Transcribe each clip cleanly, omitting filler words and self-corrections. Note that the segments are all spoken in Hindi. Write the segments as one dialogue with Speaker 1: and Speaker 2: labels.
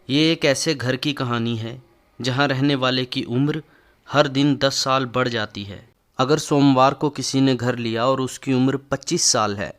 Speaker 1: ये एक ऐसे घर की कहानी है जहाँ रहने वाले की उम्र हर दिन 10 साल बढ़ जाती है। अगर सोमवार को किसी ने घर लिया और उसकी उम्र 25 साल है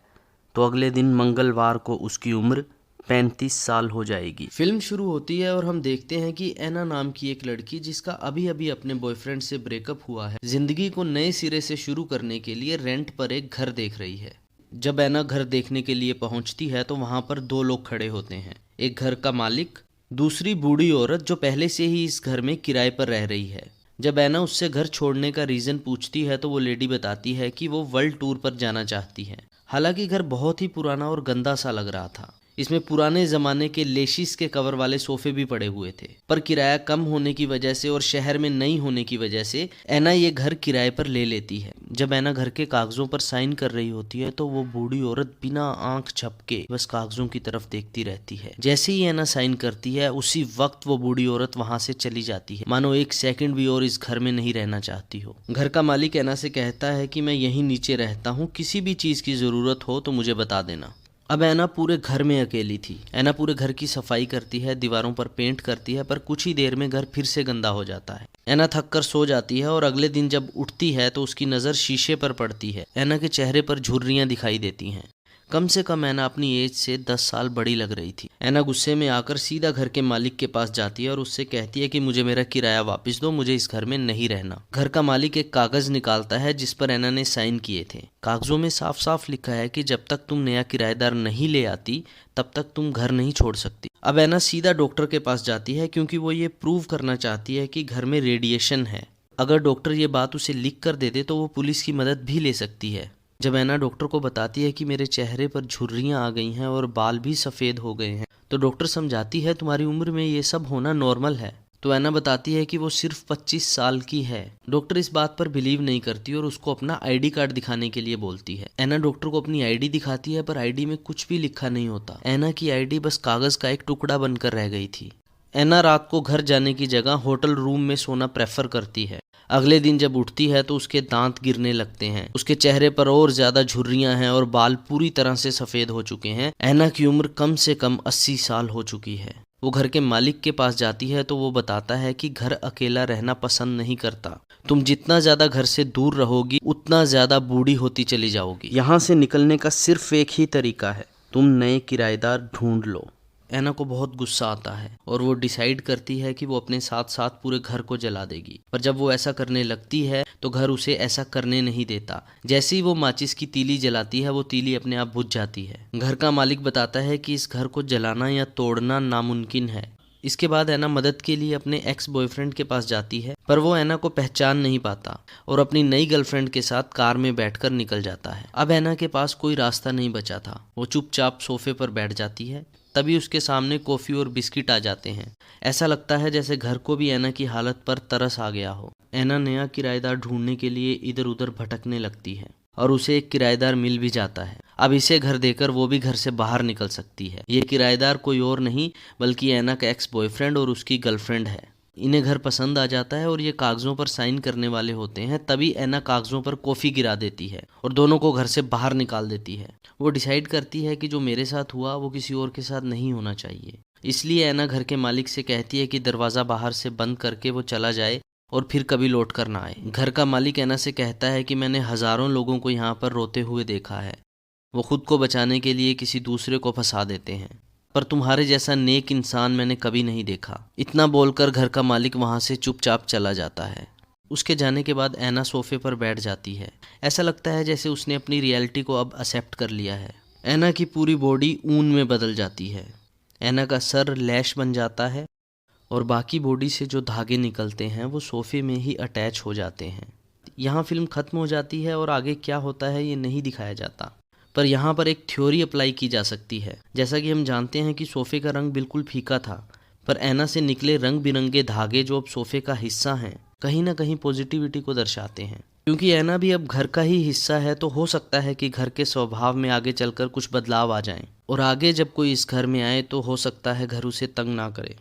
Speaker 1: तो अगले दिन मंगलवार को उसकी उम्र 35 साल हो जाएगी। फिल्म शुरू होती है और हम देखते हैं कि एना नाम की एक लड़की जिसका अभी अभी अपने बॉयफ्रेंड से ब्रेकअप हुआ है, जिंदगी को नए सिरे से शुरू करने के लिए रेंट पर एक घर देख रही है। जब एना घर देखने के लिए पहुंचती है तो वहां पर दो लोग खड़े होते हैं, एक घर का मालिक, दूसरी बूढ़ी औरत जो पहले से ही इस घर में किराए पर रह रही है। जब एना उससे घर छोड़ने का रीज़न पूछती है तो वो लेडी बताती है कि वो वर्ल्ड टूर पर जाना चाहती है। हालांकि घर बहुत ही पुराना और गंदा सा लग रहा था। इसमें पुराने ज़माने के लेशिस के कवर वाले सोफे भी पड़े हुए थे, पर किराया कम होने की वजह से और शहर में नहीं होने की वजह से एना ये घर किराए पर ले लेती है। जब एना घर के कागज़ों पर साइन कर रही होती है तो वो बूढ़ी औरत बिना आंख झपके बस कागज़ों की तरफ देखती रहती है। जैसे ही एना साइन करती है उसी वक्त वो बूढ़ी औरत वहां से चली जाती है, मानो एक सेकंड भी और इस घर में नहीं रहना चाहती हो। घर का मालिक एना से कहता है कि मैं यहीं नीचे रहता हूँ, किसी भी चीज़ की ज़रूरत हो तो मुझे बता देना। अब एना पूरे घर में अकेली थी। एना पूरे घर की सफाई करती है, दीवारों पर पेंट करती है, पर कुछ ही देर में घर फिर से गंदा हो जाता है। एना थक कर सो जाती है और अगले दिन जब उठती है तो उसकी नज़र शीशे पर पड़ती है। एना के चेहरे पर झुर्रियाँ दिखाई देती हैं। कम से कम एना अपनी एज से 10 साल बड़ी लग रही थी। एना गुस्से में आकर सीधा घर के मालिक के पास जाती है और उससे कहती है कि मुझे मेरा किराया वापस दो, मुझे इस घर में नहीं रहना। घर का मालिक एक कागज निकालता है जिस पर एना ने साइन किए थे। कागजों में साफ साफ लिखा है कि जब तक तुम नया किराएदार नहीं ले आती तब तक तुम घर नहीं छोड़ सकती। अब एना सीधा डॉक्टर के पास जाती है क्योंकि वो ये प्रूव करना चाहती है कि घर में रेडिएशन है। अगर डॉक्टर ये बात उसे लिख कर दे दे तो वो पुलिस की मदद भी ले सकती है। जब एना डॉक्टर को बताती है कि मेरे चेहरे पर झुर्रियाँ आ गई हैं और बाल भी सफ़ेद हो गए हैं, तो डॉक्टर समझाती है तुम्हारी उम्र में ये सब होना नॉर्मल है। तो एना बताती है कि वो सिर्फ 25 साल की है। डॉक्टर इस बात पर बिलीव नहीं करती और उसको अपना आईडी कार्ड दिखाने के लिए बोलती है। एना डॉक्टर को अपनी आईडी दिखाती है पर आईडी में कुछ भी लिखा नहीं होता। एना की आईडी बस कागज़ का एक टुकड़ा बनकर रह गई थी। एना रात को घर जाने की जगह होटल रूम में सोना प्रेफर करती है। अगले दिन जब उठती है तो उसके दांत गिरने लगते हैं, उसके चेहरे पर और ज्यादा झुर्रियां हैं और बाल पूरी तरह से सफेद हो चुके हैं। एना की उम्र कम से कम 80 साल हो चुकी है। वो घर के मालिक के पास जाती है तो वो बताता है कि घर अकेला रहना पसंद नहीं करता। तुम जितना ज्यादा घर से दूर रहोगी उतना ज्यादा बूढ़ी होती चली जाओगी। यहाँ से निकलने का सिर्फ एक ही तरीका है, तुम नए किराएदार ढूंढ लो। एना को बहुत गुस्सा आता है और वो डिसाइड करती है कि वो अपने साथ साथ पूरे घर को जला देगी। पर जब वो ऐसा करने लगती है तो घर उसे ऐसा करने नहीं देता। जैसे ही वो माचिस की तीली जलाती है वो तीली अपने आप बुझ जाती है। घर का मालिक बताता है कि इस घर को जलाना या तोड़ना नामुमकिन है। इसके बाद एना मदद के लिए अपने एक्स बॉयफ्रेंड के पास जाती है, पर वो एना को पहचान नहीं पाता और अपनी नई गर्लफ्रेंड के साथ कार में बैठकर निकल जाता है। अब एना के पास कोई रास्ता नहीं बचा था। वो चुपचाप सोफे पर बैठ जाती है। तभी उसके सामने कॉफ़ी और बिस्किट आ जाते हैं। ऐसा लगता है जैसे घर को भी एना की हालत पर तरस आ गया हो। एना नया किराएदार ढूंढने के लिए इधर उधर भटकने लगती है और उसे एक किराएदार मिल भी जाता है। अब इसे घर देकर वो भी घर से बाहर निकल सकती है। ये किराएदार कोई और नहीं बल्कि एना का एक्स बॉयफ्रेंड और उसकी गर्लफ्रेंड है। इन्हें घर पसंद आ जाता है और ये कागज़ों पर साइन करने वाले होते हैं। तभी एना कागज़ों पर कॉफ़ी गिरा देती है और दोनों को घर से बाहर निकाल देती है। वो डिसाइड करती है कि जो मेरे साथ हुआ वो किसी और के साथ नहीं होना चाहिए। इसलिए एना घर के मालिक से कहती है कि दरवाज़ा बाहर से बंद करके वो चला जाए और फिर कभी लौट कर ना आए। घर का मालिक एना से कहता है कि मैंने हज़ारों लोगों को यहाँ पर रोते हुए देखा है। वो खुद को बचाने के लिए किसी दूसरे को फंसा देते हैं, पर तुम्हारे जैसा नेक इंसान मैंने कभी नहीं देखा। इतना बोलकर घर का मालिक वहाँ से चुपचाप चला जाता है। उसके जाने के बाद एना सोफे पर बैठ जाती है। ऐसा लगता है जैसे उसने अपनी रियलिटी को अब एक्सेप्ट कर लिया है। एना की पूरी बॉडी ऊन में बदल जाती है। एना का सर लैश बन जाता है और बाकी बॉडी से जो धागे निकलते हैं वो सोफे में ही अटैच हो जाते हैं। यहाँ फिल्म ख़त्म हो जाती है और आगे क्या होता है ये नहीं दिखाया जाता। पर यहाँ पर एक थ्योरी अप्लाई की जा सकती है। जैसा कि हम जानते हैं कि सोफ़े का रंग बिल्कुल फीका था, पर एना से निकले रंग बिरंगे धागे जो अब सोफ़े का हिस्सा हैं कहीं ना कहीं पॉजिटिविटी को दर्शाते हैं। क्योंकि एना भी अब घर का ही हिस्सा है तो हो सकता है कि घर के स्वभाव में आगे चलकर कुछ बदलाव आ जाएं और आगे जब कोई इस घर में आए तो हो सकता है घर उसे तंग ना करे।